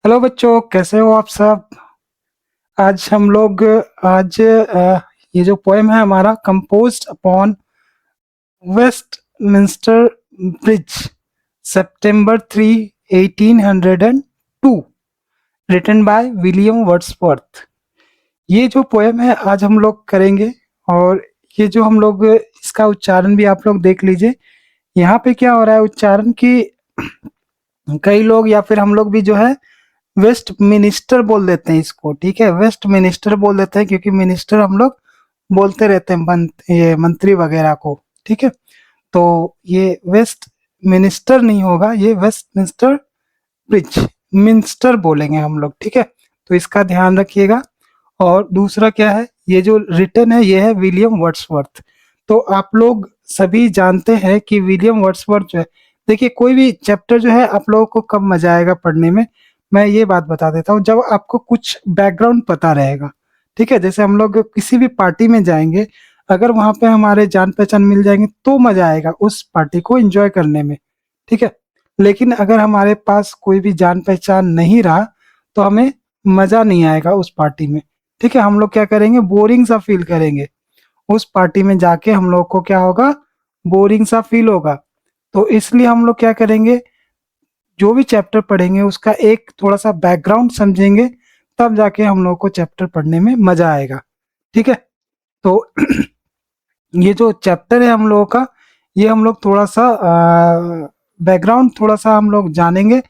Hello बच्चों, कैसे हो आप सब। आज हम लोग आज ये जो पोएम है हमारा, composed upon Westminster Bridge, September 3, 1802, written by William Wordsworth. ये जो पोएम है आज हम लोग करेंगे। और ये जो हम लोग इसका उच्चारण भी आप लोग देख लीजिए। यहाँ पे क्या हो रहा है उच्चारण की, कई लोग या फिर हम लोग भी जो है वेस्ट मिनिस्टर बोल देते हैं इसको। ठीक है, वेस्ट मिनिस्टर बोल देते हैं क्योंकि मिनिस्टर हम लोग बोलते रहते हैं ये मंत्री वगैरह को। ठीक है, तो ये वेस्ट मिनिस्टर नहीं होगा, ये वेस्ट मिनिस्टर ब्रिज, मिनिस्टर बोलेंगे हम लोग। ठीक है, तो इसका ध्यान रखिएगा। और दूसरा क्या है, ये जो रिटन है ये है विलियम वर्ड्सवर्थ। तो आप लोग सभी जानते हैं कि विलियम वर्ड्सवर्थ जो है, देखिए कोई भी चैप्टर जो है आप लोगों को कब मजा आएगा पढ़ने में, मैं ये बात बता देता हूँ, जब आपको कुछ बैकग्राउंड पता रहेगा। ठीक है, जैसे हम लोग किसी भी पार्टी में जाएंगे, अगर वहां पे हमारे जान पहचान मिल जाएंगे तो मजा आएगा उस पार्टी को एंजॉय करने में। ठीक है, लेकिन अगर हमारे पास कोई भी जान पहचान नहीं रहा तो हमें मजा नहीं आएगा उस पार्टी में। ठीक है, हम लोग क्या करेंगे, बोरिंग सा फील करेंगे। उस पार्टी में जाके हम लोग को क्या होगा, बोरिंग सा फील होगा। तो इसलिए हम लोग क्या करेंगे, जो भी चैप्टर पढ़ेंगे उसका एक थोड़ा सा बैकग्राउंड समझेंगे, तब जाके हम लोग को चैप्टर पढ़ने में मजा आएगा। ठीक है, तो ये जो चैप्टर है हम लोगों का, ये हम लोग थोड़ा सा बैकग्राउंड थोड़ा सा हम लोग जानेंगे,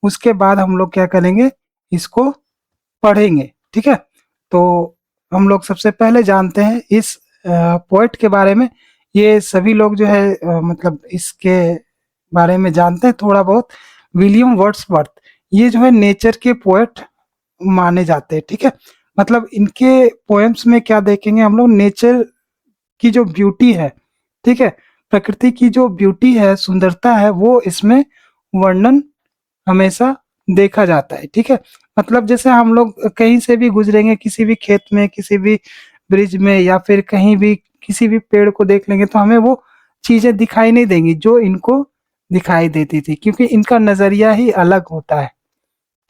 उसके बाद हम लोग क्या करेंगे, इसको पढ़ेंगे। ठीक है, तो हम लोग सबसे पहले जानते हैं इस पोएट के बारे में। ये सभी लोग जो है मतलब इसके बारे में जानते हैं थोड़ा बहुत। विलियम वर्ड्सवर्थ, ये जो है नेचर के पोएट माने जाते हैं। ठीक है, मतलब इनके पोएम्स में क्या देखेंगे हम लोग, नेचर की जो ब्यूटी है, ठीक है, प्रकृति की जो ब्यूटी है, सुंदरता है, वो इसमें वर्णन हमेशा देखा जाता है। ठीक है, मतलब जैसे हम लोग कहीं से भी गुजरेंगे, किसी भी खेत में, किसी भी ब्रिज में, या फिर कहीं भी किसी भी पेड़ को देख लेंगे तो हमें वो चीजें दिखाई नहीं देंगी जो इनको दिखाई देती थी, क्योंकि इनका नजरिया ही अलग होता है।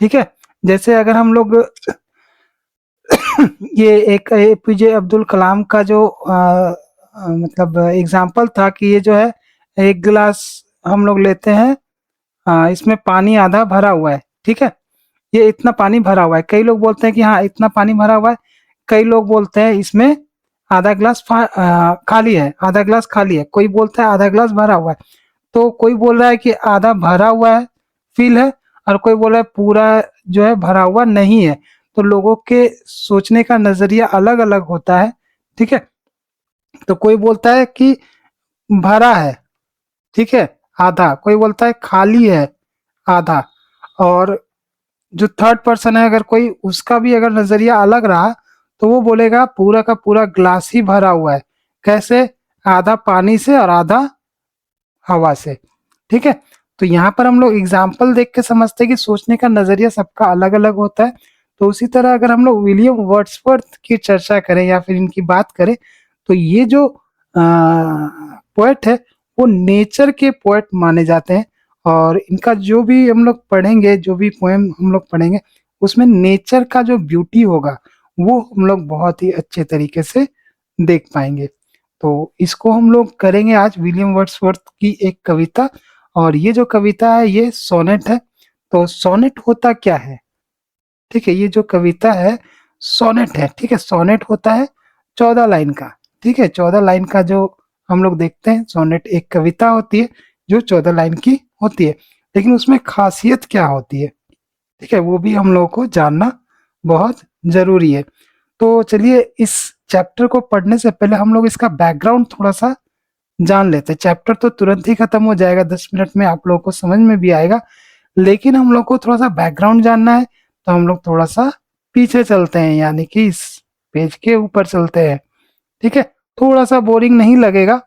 ठीक है, जैसे अगर हम लोग ये एक एपीजे अब्दुल कलाम का जो मतलब एग्जाम्पल था कि ये जो है, एक गिलास हम लोग लेते हैं, इसमें पानी आधा भरा हुआ है। ठीक है, ये इतना पानी भरा हुआ है, कई लोग बोलते हैं कि हाँ इतना पानी भरा हुआ है, कई लोग बोलते हैं इसमें आधा ग्लास खाली है, आधा ग्लास खाली है, कोई बोलता है आधा ग्लास भरा हुआ है। तो कोई बोल रहा है कि आधा भरा हुआ है फील है, और कोई बोल रहा है पूरा जो है भरा हुआ नहीं है। तो लोगों के सोचने का नजरिया अलग अलग होता है। ठीक है, तो कोई बोलता है कि भरा है, ठीक है, आधा, कोई बोलता है खाली है, आधा। और जो थर्ड पर्सन है, अगर कोई, उसका भी अगर नजरिया अलग रहा तो वो बोलेगा पूरा का पूरा ग्लास ही भरा हुआ है। कैसे, आधा पानी से और आधा हवा से। ठीक है, तो यहाँ पर हम लोग एग्जाम्पल देख के समझते हैं कि सोचने का नजरिया सबका अलग अलग होता है। तो उसी तरह अगर हम लोग विलियम वर्ड्सवर्थ की चर्चा करें या फिर इनकी बात करें, तो ये जो पोएट है वो नेचर के पोएट माने जाते हैं। और इनका जो भी हम लोग पढ़ेंगे, जो भी पोएम हम लोग पढ़ेंगे, उसमें नेचर का जो ब्यूटी होगा वो हम लोग बहुत ही अच्छे तरीके से देख पाएंगे। तो इसको हम लोग करेंगे आज, विलियम वर्ड्सवर्थ की एक कविता। और ये जो कविता है ये सोनेट है। तो सोनेट होता क्या है, ठीक है, ये जो कविता है सोनेट है। ठीक है, सोनेट होता है 14 लाइन का। ठीक है, 14 लाइन का जो हम लोग देखते हैं, सोनेट एक कविता होती है जो 14 लाइन की होती है। लेकिन उसमें खासियत क्या होती है, ठीक है, वो भी हम लोगों को जानना बहुत जरूरी है। तो चलिए, इस चैप्टर को पढ़ने से पहले हम लोग इसका बैकग्राउंड थोड़ा सा जान लेते हैं। चैप्टर तो तुरंत ही खत्म हो जाएगा, 10 मिनट में आप लोगों को समझ में भी आएगा, लेकिन हम लोग को थोड़ा सा बैकग्राउंड जानना है। तो हम लोग थोड़ा सा पीछे चलते हैं, यानी कि इस पेज के ऊपर चलते हैं। ठीक है, थोड़ा सा बोरिंग नहीं लगेगा,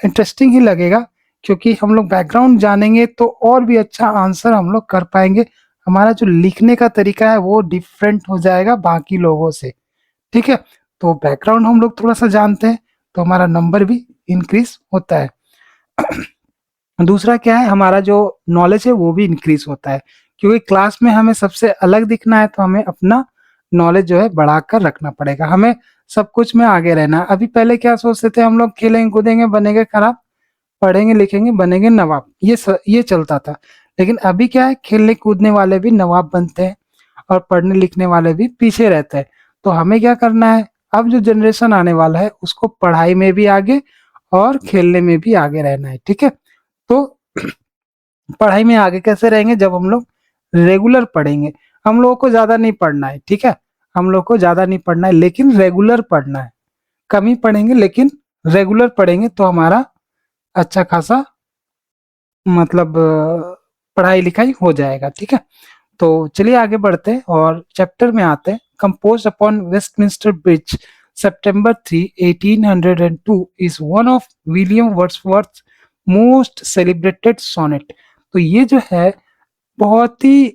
इंटरेस्टिंग ही लगेगा, क्योंकि हम लोग बैकग्राउंड जानेंगे तो और भी अच्छा आंसर हम लोग कर पाएंगे। हमारा जो लिखने का तरीका है वो डिफरेंट हो जाएगा बाकी लोगों से। ठीक है, तो बैकग्राउंड हम लोग थोड़ा सा जानते हैं तो हमारा नंबर भी इंक्रीज होता है। दूसरा क्या है, हमारा जो नॉलेज है वो भी इंक्रीज होता है, क्योंकि क्लास में हमें सबसे अलग दिखना है, तो हमें अपना नॉलेज जो है बढ़ाकर रखना पड़ेगा, हमें सब कुछ में आगे रहना है। अभी पहले क्या सोचते थे हम लोग, खेलेंगे कूदेंगे बनेंगे खराब, पढ़ेंगे लिखेंगे बनेंगे नवाब, ये चलता था। लेकिन अभी क्या है, खेलने कूदने वाले भी नवाब बनते हैं और पढ़ने लिखने वाले भी पीछे रहते हैं। तो हमें क्या करना है, अब जो जनरेशन आने वाला है उसको पढ़ाई में भी आगे और खेलने में भी आगे रहना है, ठीक है। तो पढ़ाई में आगे कैसे रहेंगे, जब हम लोग रेगुलर पढ़ेंगे। हम लोगों को ज्यादा नहीं पढ़ना है, ठीक है, हम लोग को ज्यादा नहीं पढ़ना है, लेकिन रेगुलर पढ़ना है। कम ही पढ़ेंगे लेकिन रेगुलर पढ़ेंगे तो हमारा अच्छा खासा मतलब पढ़ाई लिखाई हो जाएगा, ठीक है। तो चलिए आगे बढ़ते हैं और चैप्टर में आते हैं। Compose upon Westminster bridge September 3, 1802 is one of William Wordsworth's most celebrated sonnet। तो ये जो है बहुत ही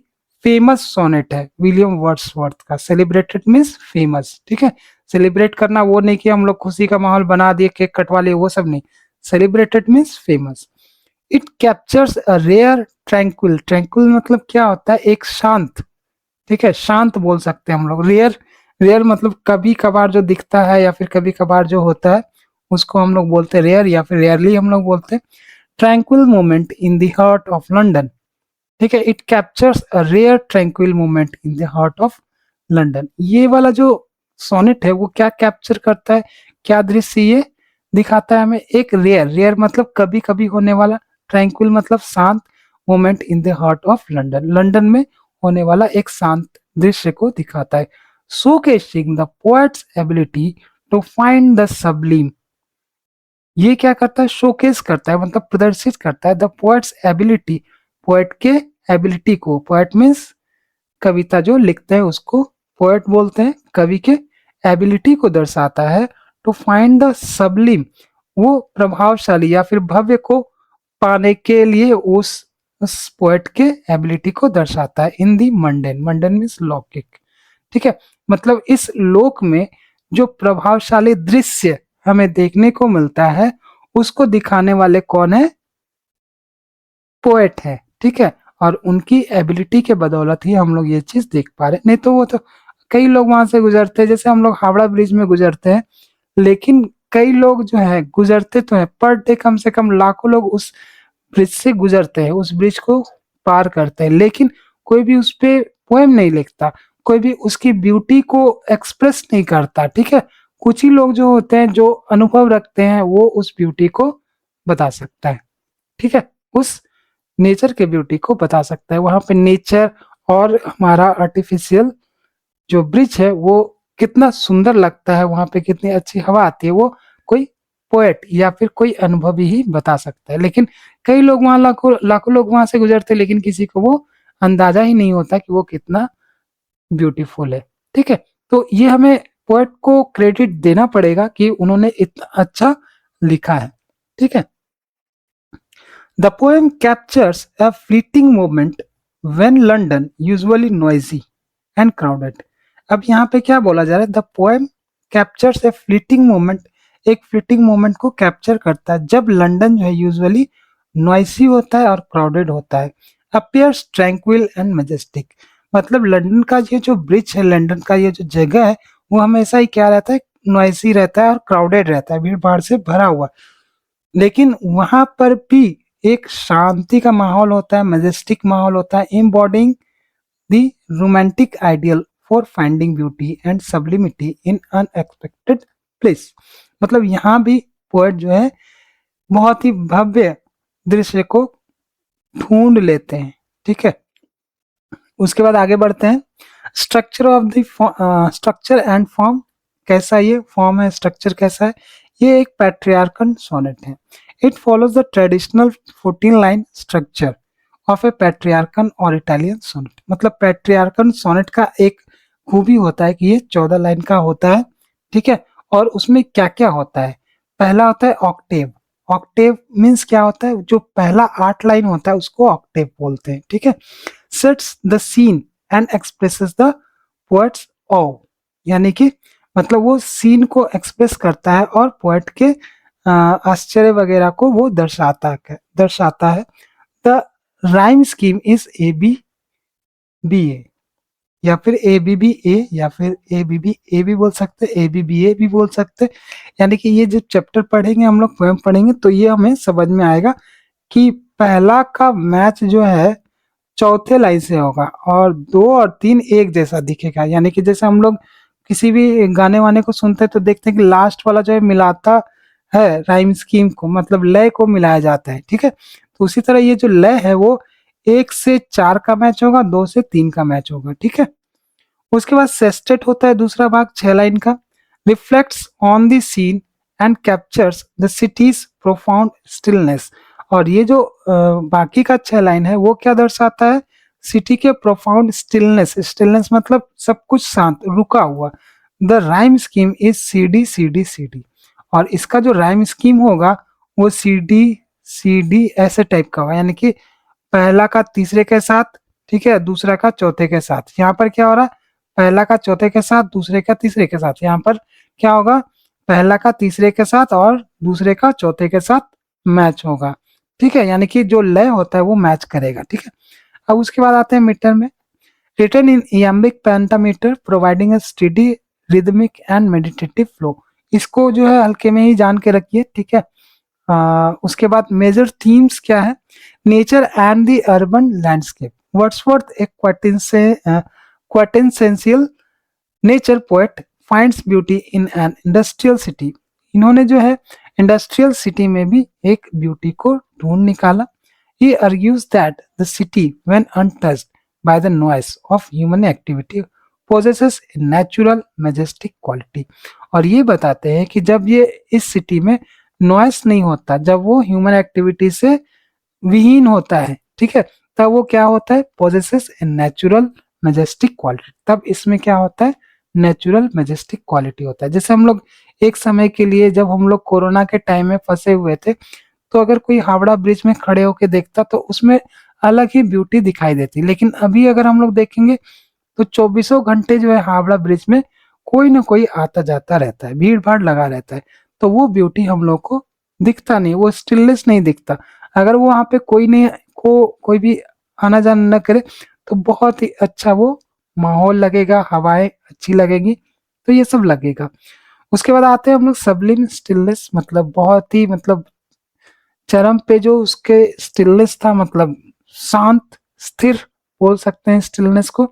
फेमस सोनेट है विलियम वर्ड्सवर्थ का। सेलिब्रेटेड मीन्स फेमस, ठीक है। सेलिब्रेट करना वो नहीं कि हम लोग खुशी का माहौल बना दिए, केक कटवा लिए, वो सब नहीं। Celebrated means famous. It captures a rare tranquil, tranquil मतलब क्या होता है, एक शांत, ठीक है, शांत बोल सकते हैं हम लोग। रेयर, रेयर मतलब कभी कभार जो दिखता है या फिर कभी कभार जो होता है उसको हम लोग बोलते हैं रेयर, या फिर रेयरली हम लोग बोलते हैं। Tranquil moment in the heart of London, ठीक है। It captures a rare tranquil moment in the heart of London. ये वाला जो सोनेट है वो क्या कैप्चर करता है, क्या दृश्य ये दिखाता है हमें, एक रेयर, रेयर मतलब कभी कभी होने वाला, ट्रैंक्विल मतलब शांत, moment in the heart of London, London में होने वाला एक शांत दृश्य को दिखाता है। Showcasing the poet's ability to find the sublime. ये क्या करता है, शोकेस करता है मतलब प्रदर्शित करता है द पोएट्स एबिलिटी, पोएट के एबिलिटी को। पोएट मीन्स कविता जो लिखते हैं उसको पोएट बोलते हैं। कवि के एबिलिटी को दर्शाता है। टू फाइंड द सबलिम, वो प्रभावशाली या फिर भव्य को पाने के लिए उस पोएट के एबिलिटी को दर्शाता है। इन दी मंडेन, मंडेन मीन्स लौकिक, ठीक है। मतलब इस लोक में जो प्रभावशाली दृश्य हमें देखने को मिलता है उसको दिखाने वाले कौन है, पोएट है, ठीक है। और उनकी एबिलिटी के बदौलत ही हम लोग ये चीज देख पा रहे हैं। नहीं तो वो तो कई लोग वहां से गुजरते हैं, जैसे हम लोग हावड़ा ब्रिज में गुजरते हैं, लेकिन कई लोग जो है गुजरते तो है, पर डे कम से कम लाखों लोग उस ब्रिज से गुजरते हैं, उस ब्रिज को पार करते हैं, लेकिन कोई भी उस पे पोएम नहीं लिखता, कोई भी उसकी ब्यूटी को एक्सप्रेस नहीं करता, ठीक है। कुछ ही लोग जो होते हैं जो अनुभव रखते हैं वो उस ब्यूटी को बता सकता है, ठीक है, उस नेचर के ब्यूटी को बता सकता है। वहां पे नेचर और हमारा आर्टिफिशियल जो ब्रिज है वो कितना सुंदर लगता है, वहां पे कितनी अच्छी हवा आती है, वो कोई पोएट या फिर कोई अनुभवी ही बता सकता है। लेकिन कई लोग वहां, लाखों लाखों लोग वहां से गुजरते, लेकिन किसी को वो अंदाजा ही नहीं होता कि वो कितना ब्यूटीफुल है, ठीक है। तो ये हमें पोएट को क्रेडिट देना पड़ेगा कि उन्होंने इतना अच्छा लिखा है, ठीक है। The poem captures a fleeting moment when London, usually noisy and crowded। अब यहाँ पे क्या बोला जा रहा है, the poem captures A fleeting moment, एक फ्लीटिंग मोमेंट को कैप्चर करता है जब लंदन जो है यूजुअली नॉइसी होता है और क्राउडेड होता है। अपियर्स ट्रैंक्विल एंड मैजेस्टिक, मतलब लंदन का ये जो ब्रिज है, लंदन का ये जो जगह है वो हमेशा ही क्या रहता है, नॉइसी रहता है और क्राउडेड रहता है, भीड़ भाड़ से भरा हुआ। लेकिन वहां पर भी एक शांति का माहौल होता है, मैजेस्टिक माहौल होता है, embodying the romantic ideal for finding beauty and sublimity in unexpected place. मतलब यहाँ भी पोएट जो है बहुत ही भव्य दृश्य को ढूंढ लेते हैं, ठीक है। उसके बाद आगे बढ़ते हैं। Structure of the structure and form, कैसा ये फॉर्म है, स्ट्रक्चर कैसा है, ये एक पैट्रियार्कन सोनेट है। It follows the traditional 14 line structure of a Petrarchan और इटालियन सोनेट। मतलब पैट्रियार्कन सोनेट का एक खूबी होता है कि ये 14 लाइन का होता है, ठीक है। और उसमें क्या क्या होता है, पहला होता है ऑक्टेव। ऑक्टेव मीन्स क्या होता है, जो पहला 8 लाइन होता है उसको ऑक्टेव बोलते हैं, ठीक है। Sets the scene and expresses the poet's awe, यानी कि मतलब वो सीन को एक्सप्रेस करता है और पोएट के आश्चर्य वगैरह को वो दर्शाता है। The rhyme scheme is A B B A, या फिर ए बी बी ए, या फिर ए बी बी ए भी बोल सकते हैं, ए बी बी ए भी बोल सकते हैं। यानी कि ये जो चैप्टर पढ़ेंगे हम लोग, पोएम पढ़ेंगे, तो ये हमें समझ में आएगा कि पहला का मैच जो है चौथे लाइन से होगा, और 2 और 3 एक जैसा दिखेगा। यानी कि जैसे हम लोग किसी भी गाने वाने को सुनते हैं तो देखते हैं कि लास्ट वाला जो है मिलाता है राइम स्कीम को, मतलब लय को मिलाया जाता है, ठीक है। तो उसी तरह ये जो लय है वो 1 से 4 का मैच होगा, 2 से 3 का मैच होगा, ठीक है। उसके बाद सेस्टेट होता है दूसरा भाग 6 लाइन का, reflects on the scene and captures the city's profound stillness. और ये जो बाकी का 6 लाइन है वो क्या दर्शाता है, सिटी के प्रोफाउंड स्टिलनेस। स्टिलनेस मतलब सब कुछ शांत, रुका हुआ। The rhyme scheme is C D C D C D, और इसका जो राइम स्कीम होगा वो सी डी ऐसे टाइप का होगा, यानी कि पहला का तीसरे के साथ, ठीक है, दूसरा का चौथे के साथ। यहाँ पर क्या हो रहा है, पहला का चौथे के साथ, दूसरे का तीसरे के साथ। यहाँ पर क्या होगा, पहला का तीसरे के साथ और दूसरे का चौथे के साथ मैच होगा, ठीक है। यानी कि जो लय होता है वो मैच करेगा, ठीक है। अब उसके बाद आते हैं मीटर में। Written in iambic pentameter providing a steady rhythmic and meditative flow. इसको जो है हल्के में ही जान के रखिए, ठीक है। उसके बाद मेजर थीम्स क्या है, nature and the urban landscape. Wordsworth एक quintessential nature poet finds beauty in an industrial city. इन्होंने जो है इंडस्ट्रियल सिटी में भी एक ब्यूटी को ढूंढ निकाला। ही argues that the city when untouched by the noise of human activity possesses a natural majestic quality। और ये बताते हैं कि जब ये इस सिटी में नॉइस नहीं होता, जब वो ह्यूमन एक्टिविटी से विहीन होता है, ठीक है, तब वो क्या होता है, possesses a natural majestic quality. तब इसमें क्या होता है, नेचुरल मैजेस्टिक क्वालिटी होता है। जैसे हम लोग एक समय के लिए, जब हम लोग कोरोना के टाइम में फंसे हुए थे, तो अगर कोई हावड़ा ब्रिज में खड़े होके देखता तो उसमें अलग ही ब्यूटी दिखाई देती। लेकिन अभी अगर हम लोग देखेंगे तो चौबीसों घंटे जो है हावड़ा ब्रिज में कोई ना कोई आता जाता रहता है, भीड़ भाड़ लगा रहता है, तो वो ब्यूटी हम लोग को दिखता नहीं, वो स्टिलनेस नहीं दिखता। अगर वो वहां पे कोई नहीं, कोई भी आना जाना न करे, तो बहुत ही अच्छा वो माहौल लगेगा, हवाएं अच्छी लगेगी, तो ये सब लगेगा। उसके बाद आते हैं हम लोग सबलिम स्टिलनेस, मतलब बहुत ही, मतलब चरम पे जो उसके स्टिलनेस था, मतलब शांत स्थिर बोल सकते हैं स्टिलनेस को।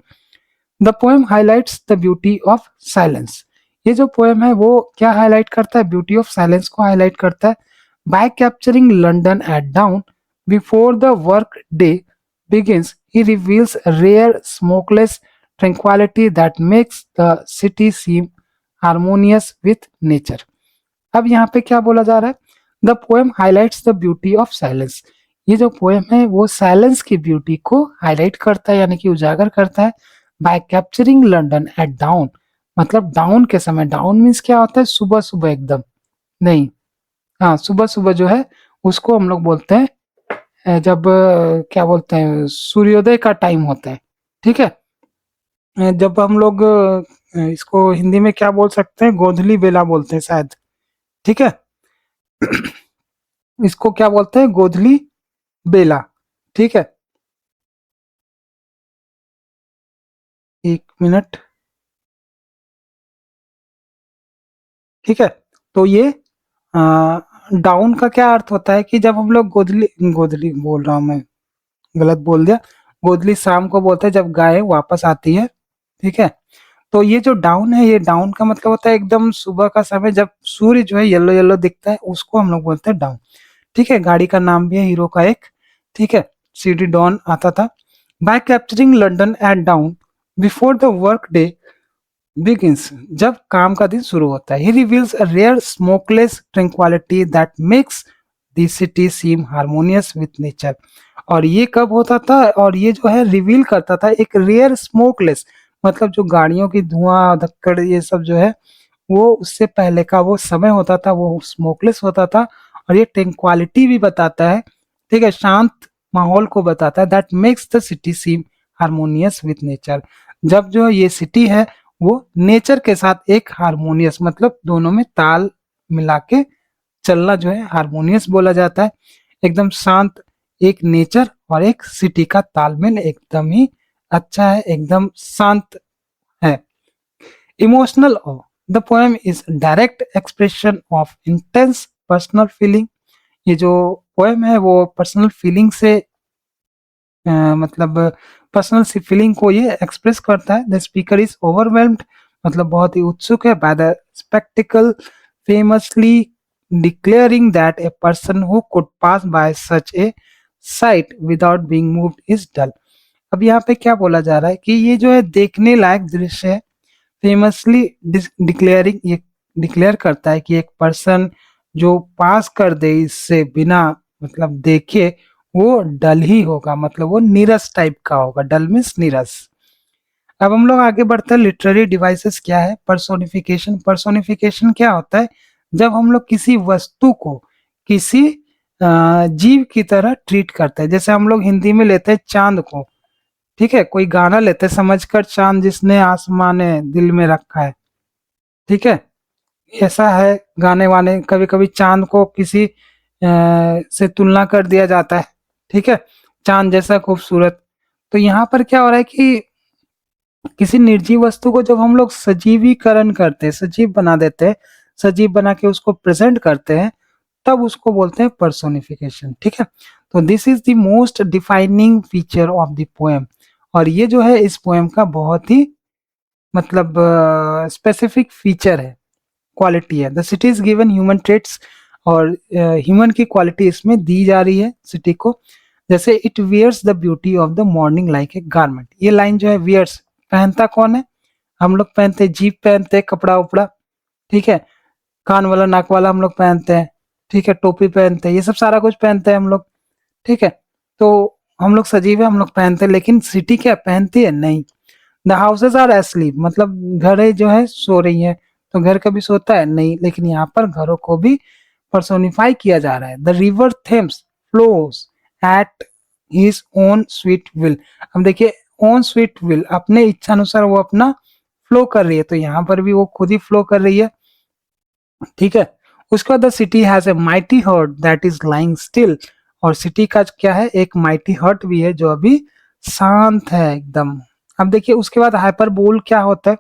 The poem highlights the beauty of silence. ये जो पोएम है वो क्या हाईलाइट करता है, ब्यूटी ऑफ साइलेंस को हाईलाइट करता है। By capturing London at dawn before the work day begins, he reveals a rare smokeless tranquility that makes the city seem harmonious with nature। अब यहाँ पे क्या बोला जा रहा है, the poem highlights the beauty of silence. ये जो पोएम है वो साइलेंस की ब्यूटी को हाईलाइट करता है, यानी कि उजागर करता है। By capturing London at dawn, मतलब डाउन के समय, डाउन मीन्स क्या होता है, सुबह सुबह एकदम, नहीं, हाँ, सुबह सुबह जो है उसको हम लोग बोलते हैं जब क्या बोलते हैं, सूर्योदय का टाइम होता है, ठीक है। जब हम लोग इसको हिंदी में क्या बोल सकते हैं, गोधूली बेला बोलते हैं शायद, ठीक है। इसको क्या बोलते हैं, गोधूली बेला, ठीक है। 1 मिनट, ठीक है। तो ये डाउन का क्या अर्थ होता है कि जब हम लोग गोधूली, गोधूली बोल रहा हूँ मैं, गलत बोल दिया, गोधूली शाम को बोलते हैं जब गाय वापस आती है, ठीक है। तो ये जो डाउन है, ये डाउन का मतलब होता है एकदम सुबह का समय, जब सूर्य जो है येलो येलो दिखता है, उसको हम लोग बोलते हैं डाउन, ठीक है। गाड़ी का नाम भी है हीरो का एक, ठीक है, सिटी डॉन आता था। By capturing London at dawn before the work day begins, जब काम का दिन शुरू होता है। He reveals a rare smokeless tranquility that makes the city seem harmonious with nature। और ये कब होता था, और ये जो है रिवील करता था एक रेयर स्मोकलेस, मतलब जो गाड़ियों की धुआं धक्कड़ ये सब जो है, वो उससे पहले का वो समय होता था, वो स्मोकलेस होता था। और ये ट्रैंक्विलिटी भी बताता है, ठीक है, शांत माहौल को बताता है। That makes the city seem harmonious with nature. जब जो ये सिटी है वो नेचर के साथ एक हारमोनियस, मतलब दोनों में ताल मिला के चलना जो है हारमोनियस बोला जाता है। एकदम शांत, एक नेचर और एक सिटी का तालमेल एकदम ही अच्छा है, एकदम शांत है। Emotional oh, the poem is direct expression of intense personal feeling. ये जो पोएम है वो पर्सनल फीलिंग से मतलब पर्सनल सी फीलिंग को ये एक्सप्रेस करता है। द स्पीकर इज ओवरवेल्म्ड, मतलब बहुत ही उत्सुक है, by the spectacle, famously declaring that a person who could pass by such a sight without being moved is dull. अब यहाँ पे क्या बोला जा रहा है कि ये जो है देखने लायक दृश्य है। फेमसली डिक्लेयरिंग, ये डिक्लेयर करता है कि एक पर्सन जो पास कर दे इससे बिना मतलब देखे, वो डल ही होगा, मतलब वो नीरस टाइप का होगा। डल मीन्स नीरस। अब हम लोग आगे बढ़ते हैं। लिटरेरी डिवाइसेस क्या है? पर्सोनिफिकेशन। पर्सोनिफिकेशन क्या होता है? जब हम लोग किसी वस्तु को किसी जीव की तरह ट्रीट करते हैं। जैसे हम लोग हिंदी में लेते हैं चांद को, ठीक है, कोई गाना लेते हैं, समझकर चांद जिसने आसमान दिल में रखा है, ठीक है, ऐसा है गाने वाने। कभी कभी चांद को किसी से तुलना कर दिया जाता है, ठीक है, चांद जैसा खूबसूरत। तो यहाँ पर क्या हो रहा है कि किसी निर्जीव वस्तु को जब हम लोग सजीवीकरण करते हैं, सजीव बना देते हैं, सजीव बना के उसको प्रेजेंट करते हैं, तब उसको बोलते हैं पर्सोनिफिकेशन, ठीक है। तो this is the most defining feature of the poem. और ये जो है इस पोएम का बहुत ही मतलब स्पेसिफिक फीचर है, क्वालिटी है। The city is given human traits, और ह्यूमन की क्वालिटी इसमें दी जा रही है सिटी को। जैसे it wears the beauty of the morning like a garment. ये लाइन जो है, वियर्स पहनता कौन है? हम लोग पहनते हैं, जीप पहनते हैं, कपड़ा उपड़ा, ठीक है, कान वाला नाक वाला हम लोग पहनते हैं, ठीक है, टोपी पहनते हैं, ये सब सारा कुछ पहनते हैं हम लोग, ठीक है। तो हम लोग सजीव है, हम लोग पहनते हैं, लेकिन सिटी क्या पहनती है? नहीं। द हाउसेज आर एस्लीप, मतलब घरें जो है सो रही है। तो घर कभी सोता है? नहीं। लेकिन यहाँ पर घरों को भी पर्सोनिफाई किया जा रहा है। The river Thames flows eight his own sweet will. अब देखिए, ओन स्वीट विल, अपने इच्छा अनुसार वो अपना फ्लो कर रही है, तो यहाँ पर भी वो खुद ही फ्लो कर रही है, ठीक है। उसके बाद the city has a mighty heart that is lying still. और सिटी का क्या है? एक माइटी हर्ट भी है जो अभी शांत है एकदम। अब देखिए उसके बाद हाइपरबोल क्या होता है?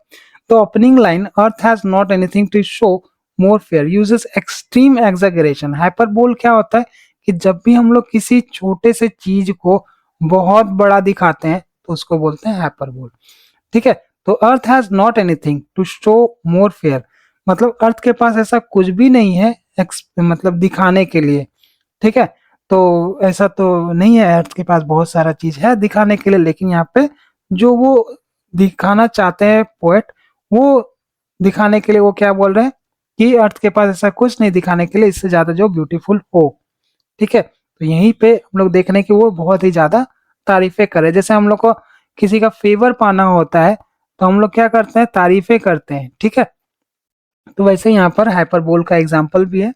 तो opening line, earth has not anything to show more fair uses extreme exaggeration. Hyperbole क्या होता है कि जब भी हम लोग किसी छोटे से चीज को बहुत बड़ा दिखाते हैं तो उसको बोलते हैं हाइपरबोल, ठीक है। तो earth has not anything to show more fair, मतलब अर्थ के पास ऐसा कुछ भी नहीं है मतलब दिखाने के लिए, ठीक है। तो ऐसा तो नहीं है, अर्थ के पास बहुत सारा चीज है दिखाने के लिए, लेकिन यहाँ पे जो वो दिखाना चाहते हैं पोएट, वो दिखाने के लिए वो क्या बोल रहे हैं कि अर्थ के पास ऐसा कुछ नहीं दिखाने के लिए, इससे ज्यादा जो ब्यूटीफुल हो, ठीक है। तो यहीं पे हम लोग देखने की वो बहुत ही ज्यादा तारीफें करे। जैसे हम लोग को किसी का फेवर पाना होता है तो हम लोग क्या करते हैं? तारीफें करते हैं, ठीक है। तो वैसे यहाँ पर हाइपरबोल का एग्जाम्पल भी है।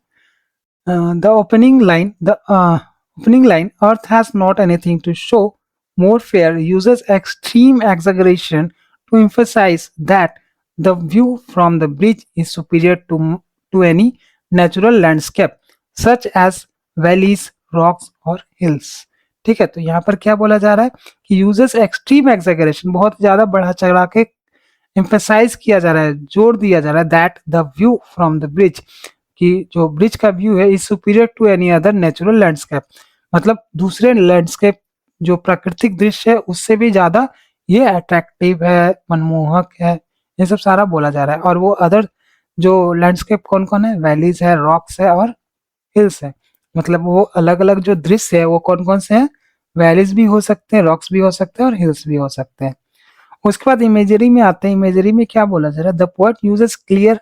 The opening line, Earth has not anything to show more fair, uses extreme exaggeration to emphasize that the view from the bridge is superior to any natural landscape, such as valleys, rocks or hills। ठीक है, तो यहाँ पर क्या बोला जा रहा है कि यूजेस एक्सट्रीम एग्जेगरेशन, बहुत ज्यादा बढ़ा चढ़ा के एम्फेसाइज किया जा रहा है, जोर दिया जा रहा है, that the view from the bridge, कि जो ब्रिज का व्यू है is superior to any other natural landscape, मतलब दूसरे लैंडस्केप जो प्राकृतिक दृश्य है उससे भी ज्यादा ये अट्रैक्टिव है, मनमोहक है, ये सब सारा बोला जा रहा है। और वो अदर जो लैंडस्केप कौन कौन है? वैलीज है, रॉक्स है और हिल्स है। मतलब वो अलग अलग जो दृश्य है वो कौन कौन से हैं? वैलीज भी हो सकते हैं, रॉक्स भी हो सकते हैं और हिल्स भी हो सकते हैं। उसके बाद इमेजरी में आते हैं। इमेजरी में क्या बोला जा रहा है? The poet uses clear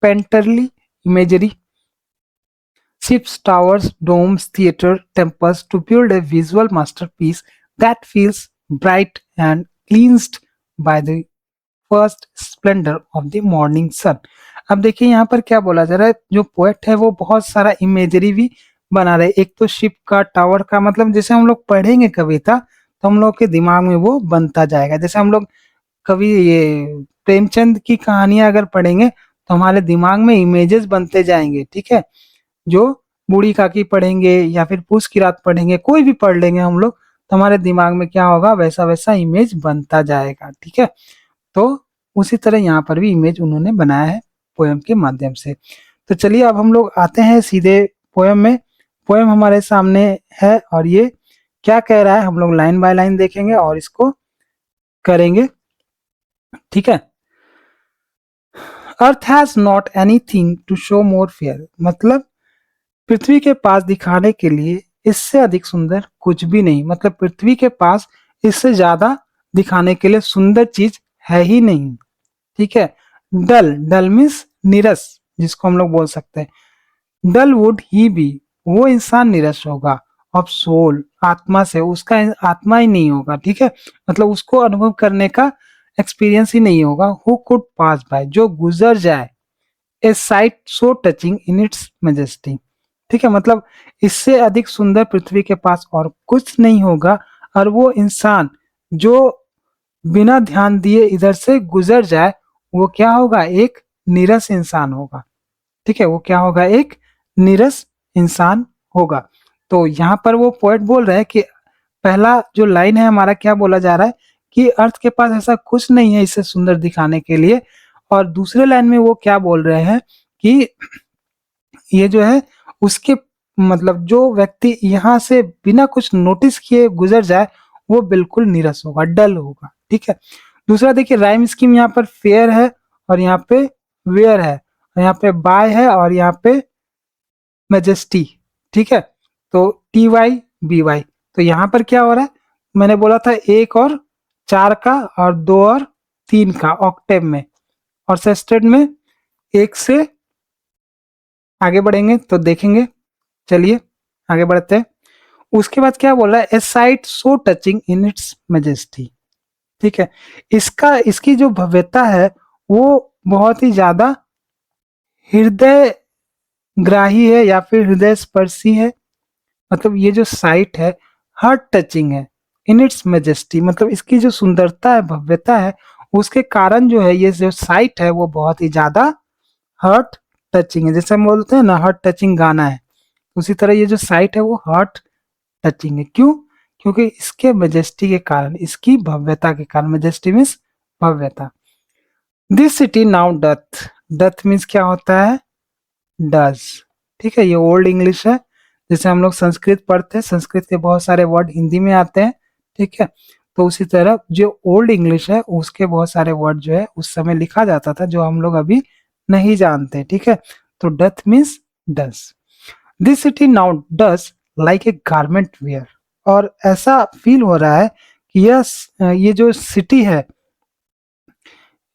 painterly imagery, ships, towers, domes, theater, temples to build a visual masterpiece that feels bright and cleansed by the first splendor of the morning sun। अब देखिए यहाँ पर क्या बोला जा रहा है, जो पोएट है वो बहुत सारा इमेजरी भी बना रहे। एक तो शिप का, टावर का, मतलब जैसे हम लोग पढ़ेंगे कविता तो हम लोग के दिमाग में वो बनता जाएगा। जैसे हम लोग कभी ये प्रेमचंद की कहानियां अगर पढ़ेंगे तो हमारे दिमाग में इमेजेस बनते जाएंगे, ठीक है। जो बूढ़ी काकी पढ़ेंगे या फिर पूस की रात पढ़ेंगे, कोई भी पढ़ लेंगे हम लोग, तो हमारे दिमाग में क्या होगा, वैसा वैसा इमेज बनता जाएगा। ठीक है, तो उसी तरह यहाँ पर भी इमेज उन्होंने बनाया है पोयम के माध्यम से। तो चलिए अब हम लोग आते हैं सीधे पोयम में। पोयम हमारे सामने है और ये क्या कह रहा है हम लोग लाइन बाय लाइन देखेंगे और इसको करेंगे। ठीक है, earth has not anything to show more fair, मतलब पृथ्वी के पास दिखाने के लिए इससे अधिक सुंदर कुछ भी नहीं, मतलब पृथ्वी के पास इससे ज्यादा दिखाने के लिए सुंदर चीज है ही नहीं। ठीक है, डल, डल मीन्स नीरस, जिसको हम लोग बोल सकते हैं। डल वुड ही बी, वो इंसान निरस होगा। ऑफ सोल, आत्मा से, उसका आत्मा ही नहीं होगा। ठीक है, मतलब उसको अनुभव करने का एक्सपीरियंस ही नहीं होगा। हु कुड पास बाय, जो गुजर जाए। A sight so touching in its majesty, ठीक है, मतलब इससे अधिक सुंदर पृथ्वी के पास और कुछ नहीं होगा। और वो इंसान जो बिना ध्यान दिए इधर से गुजर जाए, वो क्या होगा, एक नीरस इंसान होगा। ठीक है, वो क्या होगा, एक नीरस इंसान होगा। तो यहाँ पर वो पोएट बोल रहे हैं कि पहला जो लाइन है हमारा, क्या बोला जा रहा है कि अर्थ के पास ऐसा कुछ नहीं है इसे सुंदर दिखाने के लिए। और दूसरे लाइन में वो क्या बोल रहे हैं कि ये जो है उसके, मतलब जो व्यक्ति यहाँ से बिना कुछ नोटिस किए गुजर जाए, वो बिल्कुल नीरस होगा, डल होगा। ठीक है, दूसरा देखिए राइम स्कीम, यहाँ पर फेयर है और यहाँ पे वेयर है, और यहाँ पे बाय है और यहाँ पे मेजेस्टी। ठीक है, तो टी वाई बी वाई, तो यहाँ पर क्या हो रहा है, मैंने बोला था एक और चार का और दो और तीन का ऑक्टेव में, और सेस्टेड में एक से आगे बढ़ेंगे तो देखेंगे। चलिए आगे बढ़ते हैं। उसके बाद क्या बोल रहा है, a sight so touching in its majesty. ठीक है, इसका, इसकी जो भव्यता है वो बहुत ही ज्यादा हृदय ग्राही है या फिर हृदय स्पर्शी है। मतलब ये जो साइट है हार्ट टचिंग है। इन इट्स मेजेस्टी, मतलब इसकी जो सुंदरता है, भव्यता है, उसके कारण जो है ये जो साइट है वो बहुत ही ज्यादा हार्ट टचिंग है। जैसे हम बोलते हैं ना हार्ट टचिंग गाना है, उसी तरह ये जो साइट है वो हार्ट टचिंग है। क्यों? क्योंकि इसके मेजेस्टी के कारण, इसकी भव्यता के कारण। मेजेस्टी मीन्स भव्यता। This city now doth, doth means क्या होता है, डज। ठीक है, ये ओल्ड इंग्लिश है। जैसे हम लोग संस्कृत पढ़ते हैं, संस्कृत के बहुत सारे वर्ड हिंदी में आते हैं। ठीक है, तो उसी तरह जो ओल्ड इंग्लिश है उसके बहुत सारे वर्ड जो है उस समय लिखा जाता था, जो हम लोग अभी नहीं जानते। ठीक है, तो doth means does. This city now does like a garment wear, और ऐसा फील हो रहा है कि ये जो सिटी है,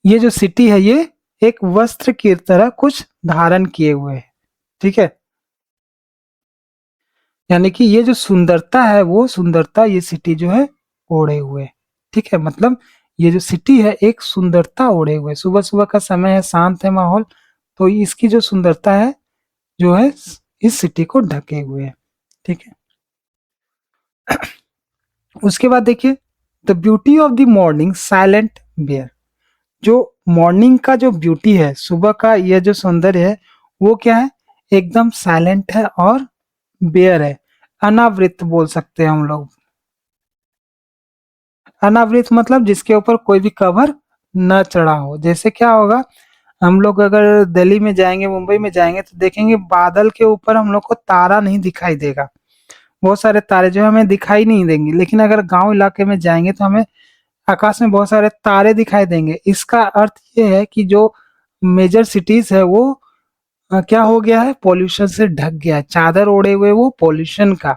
ये जो सिटी है ये एक वस्त्र की तरह कुछ धारण किए हुए है। ठीक है, यानी कि ये जो सुंदरता है वो सुंदरता ये सिटी जो है ओढ़े हुए है। ठीक है, मतलब ये जो सिटी है एक सुंदरता ओढ़े हुए। सुबह सुबह का समय है, शांत है माहौल, तो इसकी जो सुंदरता है जो है इस सिटी को ढके हुए है। ठीक है, उसके बाद देखिए the beauty of the morning silent bare, जो मॉर्निंग का जो ब्यूटी है, सुबह का यह जो सौंदर्य है वो क्या है, एकदम साइलेंट है और बेयर है, अनावृत बोल सकते हैं हम लोग। अनावृत मतलब जिसके ऊपर कोई भी कवर न चढ़ा हो। जैसे क्या होगा, हम लोग अगर दिल्ली में जाएंगे, मुंबई में जाएंगे तो देखेंगे बादल के ऊपर हम लोग को तारा नहीं दिखाई देगा। बहुत सारे तारे जो हमें दिखाई नहीं देंगे, लेकिन अगर गांव इलाके में जाएंगे तो हमें आकाश में बहुत सारे तारे दिखाई देंगे। इसका अर्थ ये है कि जो मेजर सिटीज है वो क्या हो गया है, पॉल्यूशन से ढक गया है, चादर ओढ़े हुए वो पॉल्यूशन का।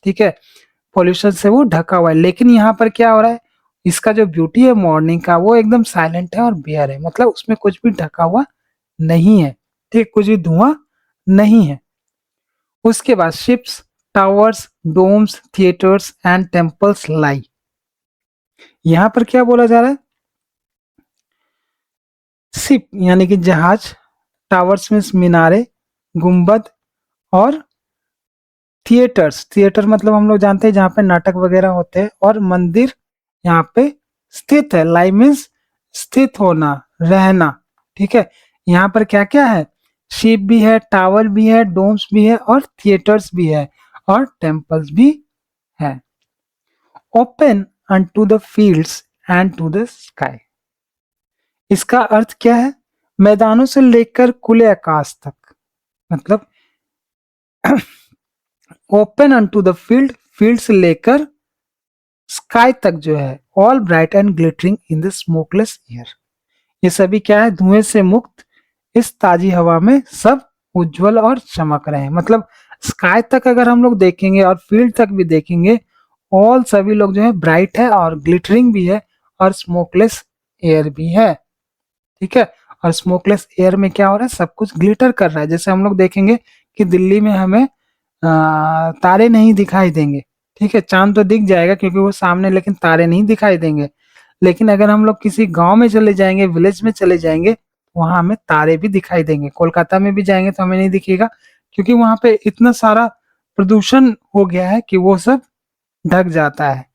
ठीक है, पॉल्यूशन से वो ढका हुआ है। लेकिन यहाँ पर क्या हो रहा है, इसका जो ब्यूटी है मॉर्निंग का वो एकदम साइलेंट है और बेयर है, मतलब उसमें कुछ भी ढका हुआ नहीं है। ठीक, कुछ भी धुआं नहीं है। उसके बाद ships, towers, domes, theatres and temples lie. यहाँ पर क्या बोला जा रहा है, शिप यानी कि जहाज, टावर्स मीन्स मीनारे, गुंबद, और थिएटर्स, थिएटर मतलब हम लोग जानते हैं जहाँ पे नाटक वगैरह होते हैं, और मंदिर यहाँ पे स्थित है। लाई मीन्स स्थित होना, रहना। ठीक है, यहाँ पर क्या क्या है, शिप भी है, टावर भी है, डोम्स भी है, और थिएटर्स भी है, और टेम्पल्स भी है। Open unto the fields and to the sky। इसका अर्थ क्या है? मैदानों से लेकर खुले आकाश तक, मतलब open unto the field, field से लेकर स्काई तक जो है, all bright and glittering in the smokeless air. ये सभी क्या है? धुएं से मुक्त इस ताजी हवा में सब उज्जवल और चमक रहे हैं। मतलब स्काई तक अगर हम लोग देखेंगे और फील्ड तक भी देखेंगे, ऑल सभी लोग जो है ब्राइट है और ग्लिटरिंग भी है और स्मोकलेस एयर भी है। ठीक है, और स्मोकलेस एयर में क्या हो रहा है? सब कुछ ग्लिटर कर रहा है। जैसे हम लोग देखेंगे कि दिल्ली में हमें तारे नहीं दिखाई देंगे। ठीक है, चांद तो दिख जाएगा क्योंकि वो सामने, लेकिन तारे नहीं दिखाई देंगे। लेकिन अगर हम लोग किसी गांव में चले जाएंगे, विलेज में चले जाएंगे, वहां हमें तारे भी दिखाई देंगे। कोलकाता में भी जाएंगे तो हमें नहीं दिखेगा, क्योंकि वहां पे इतना सारा प्रदूषण हो गया है कि वो सब ढक जाता है।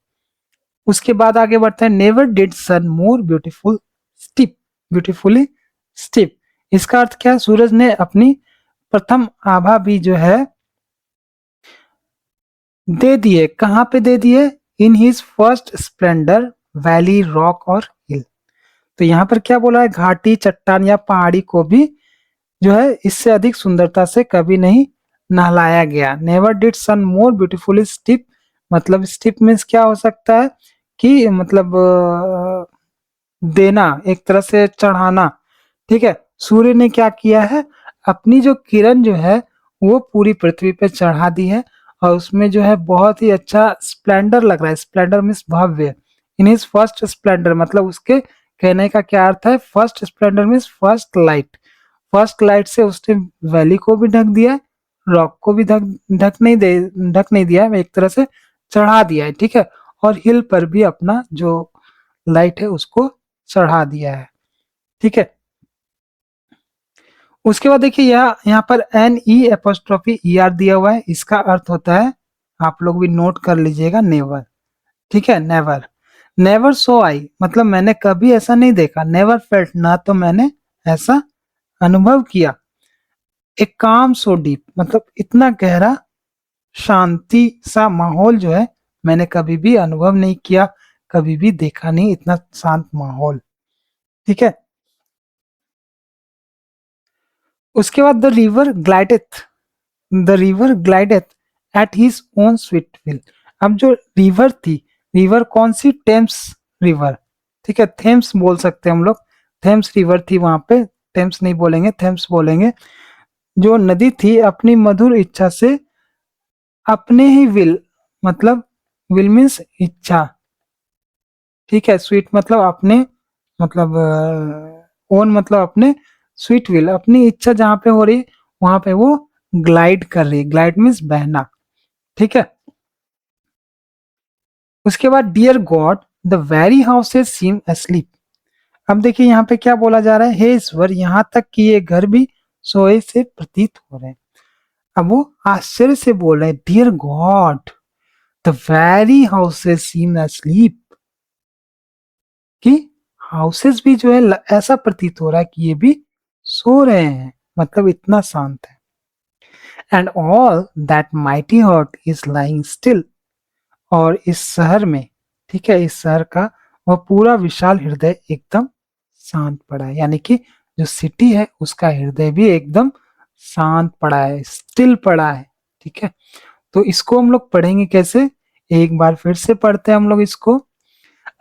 उसके बाद आगे बढ़ते हैं, never did sun more beautifully steep. इसका अर्थ क्या है? सूरज ने अपनी प्रथम आभा भी जो है दे दिए। कहाँ पे दे दिए? इन his first splendour valley, rock और हिल। तो यहाँ पर क्या बोला है? घाटी, चट्टान या पहाड़ी को भी जो है इससे अधिक सुंदरता से कभी नहीं नहलाया गया। Never did sun more beautifully steep, मतलब स्टिप मीन्स क्या हो सकता है कि मतलब देना, एक तरह से चढ़ाना। ठीक है, सूर्य ने क्या किया है? अपनी जो किरण जो है वो पूरी पृथ्वी पे चढ़ा दी है, और उसमें जो है बहुत ही अच्छा स्प्लेंडर लग रहा है। Splendor means Bhavya. In is first Splendor, मतलब उसके कहने का क्या अर्थ है? First Splendor means first light. First light से उसने वैली को भी ढक दिया है, रॉक को भी ढक नहीं दिया है, एक तरह से चढ़ा दिया है। ठीक है, और हिल पर भी अपना जो लाइट है उसको चढ़ा दिया है। ठीक है, उसके बाद देखिए यहाँ पर NE' दिया हुआ है। इसका अर्थ होता है, आप लोग भी नोट कर लीजिएगा, नेवर। ठीक है, नेवर। नेवर सो आई, मतलब मैंने कभी ऐसा नहीं देखा। नेवर फेल्ट, ना तो मैंने ऐसा अनुभव किया। एक काम सो डीप, मतलब इतना गहरा शांति सा माहौल जो है मैंने कभी भी अनुभव नहीं किया, कभी भी देखा नहीं इतना शांत माहौल। ठीक है, उसके बाद the river glideth at his own sweet will. अब जो रिवर थी, रिवर कौन सी? Thames river. ठीक है, थेम्स बोल सकते हैं हम लोग। थेम्स रिवर थी वहां पे, टेम्स नहीं बोलेंगे, थेम्स बोलेंगे। जो नदी थी अपनी मधुर इच्छा से अपने ही विल, मतलब विल मीन्स इच्छा। ठीक है, स्वीट मतलब अपने, मतलब ओन मतलब अपने, स्वीट विल अपनी इच्छा जहां पे हो रही वहां पे वो ग्लाइड कर रही है। ग्लाइड मीन्स बहना। ठीक है, उसके बाद dear God the very houses seem asleep। अब देखिए यहाँ पे क्या बोला जा रहा है? हे ईश्वर, यहाँ तक कि ये घर भी सोए से प्रतीत हो रहे हैं। अब वो आश्चर्य से बोल रहे हैं, dear God the very houses seem asleep, कि हाउसेस भी जो है ऐसा प्रतीत हो रहा है कि ये भी सो रहे हैं, मतलब इतना शांत है। And all that mighty heart is lying still, और इस शहर में, ठीक है, इस शहर का वह पूरा विशाल हृदय एकदम शांत पड़ा है। यानी कि जो सिटी है उसका हृदय भी एकदम शांत पड़ा है, स्टिल पड़ा है। ठीक है, तो इसको हम लोग पढ़ेंगे कैसे? एक बार फिर से पढ़ते हैं हम लोग इसको।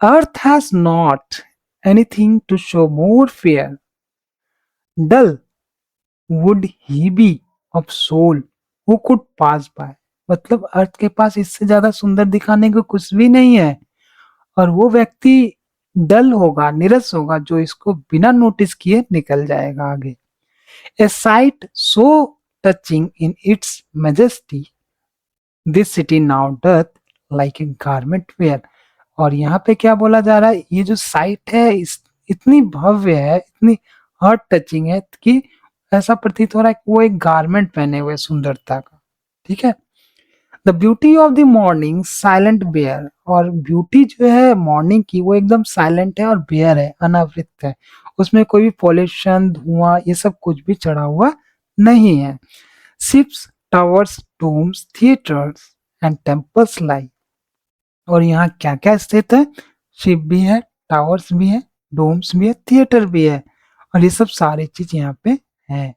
Earth has not anything to show more fair, dull would he be of soul who could pass by. मतलब अर्थ के पास इससे ज्यादा सुंदर दिखाने को कुछ भी नहीं है, और वो व्यक्ति डल होगा, निरस होगा जो इसको बिना नोटिस किए निकल जाएगा आगे। A sight so touching in its majesty this city now doth like a garment wear. और यहाँ पे क्या बोला जा रहा है? ये जो साइट है इतनी भव्य है, इतनी हार्ट टचिंग है कि ऐसा प्रतीत हो रहा है कि वो एक गारमेंट पहने हुए सुंदरता का। ठीक है, the beauty of the morning silent bare, और ब्यूटी जो है मॉर्निंग की वो एकदम साइलेंट है और बेयर है, अनावृत है। उसमें कोई भी पॉल्यूशन, धुआं, ये सब कुछ भी चढ़ा हुआ नहीं है। Ships, towers, tombs, theatres and temples lie और यहाँ क्या क्या स्थित है, शिप भी है, टावर्स भी है, डोम्स भी है, थिएटर भी है, और ये सब सारी चीज यहाँ पे है।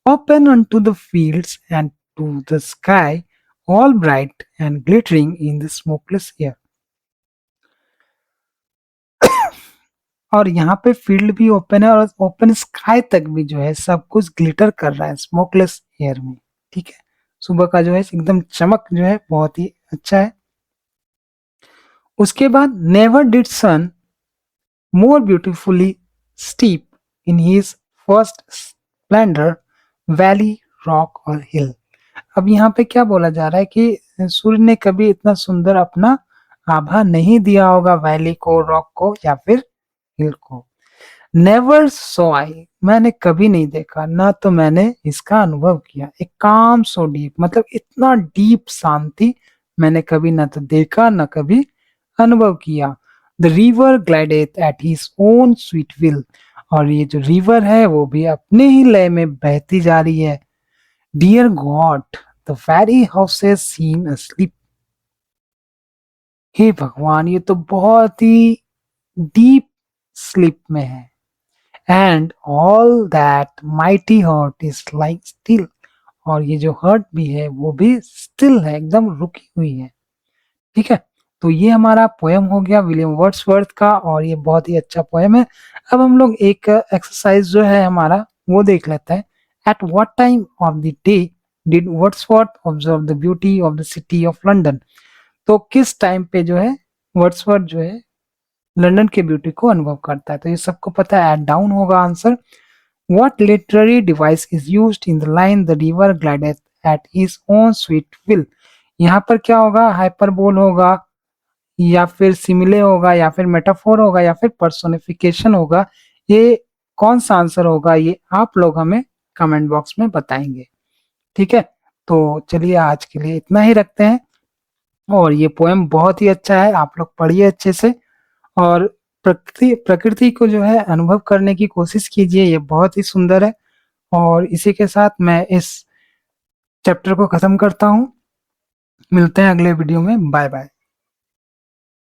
Open unto the fields and to the sky, all bright and glittering in the smokeless air। और यहाँ पे फील्ड भी ओपन है और ओपन स्काई तक भी जो है सब कुछ ग्लिटर कर रहा है स्मोकलेस एयर में। ठीक है, सुबह का जो है एकदम चमक जो है बहुत ही अच्छा है। उसके बाद never did sun more beautifully steep in his first splendour valley rock और हिल। अब यहाँ पे क्या बोला जा रहा है कि सूर्य ने कभी इतना सुंदर अपना आभा नहीं दिया होगा वैली को, रॉक को या फिर हिल को। नेवर सो आई, मैंने कभी नहीं देखा, ना तो मैंने इसका अनुभव किया। एक काम सो डीप, मतलब इतना डीप शांति मैंने कभी ना तो देखा ना कभी अनुभव किया। The river glideth at his own sweet will, और ये जो रिवर है वो भी अपने ही लय में बहती जा रही है। Dear God, the very houses seem asleep। हे भगवान, ये तो बहुत ही डीप स्लीप में है। And all that mighty heart is like still, और ये जो हर्ट भी है वो भी स्टिल है, एकदम रुकी हुई है। ठीक है, तो ये हमारा पोएम हो गया विलियम वर्ड्सवर्थ का, और ये बहुत ही अच्छा पोएम है। अब हम लोग एक एक्सरसाइज जो है हमारा वो देख लेते हैं। At what time of the day did Wordsworth observe the beauty of the city of London. तो किस टाइम पे जो है वर्ड्सवर्थ जो है लंदन के ब्यूटी को अनुभव करता है, तो ये सबको पता है, एट डाउन होगा answer. What literary device is used in the line the river glideth at his own sweet will. यहाँ पर क्या होगा, हाइपरबोल होगा या फिर सिमिले होगा या फिर मेटाफोर होगा या फिर पर्सोनिफिकेशन होगा। ये कौन सा आंसर होगा, ये आप लोग हमें कमेंट बॉक्स में बताएंगे। ठीक है, तो चलिए आज के लिए इतना ही रखते हैं। और ये पोएम बहुत ही अच्छा है, आप लोग पढ़िए अच्छे से, और प्रकृति प्रकृति को जो है अनुभव करने की कोशिश कीजिए, ये बहुत ही सुंदर है। और इसी के साथ मैं इस चैप्टर को खत्म करता हूँ। मिलते हैं अगले वीडियो में, बाय बाय।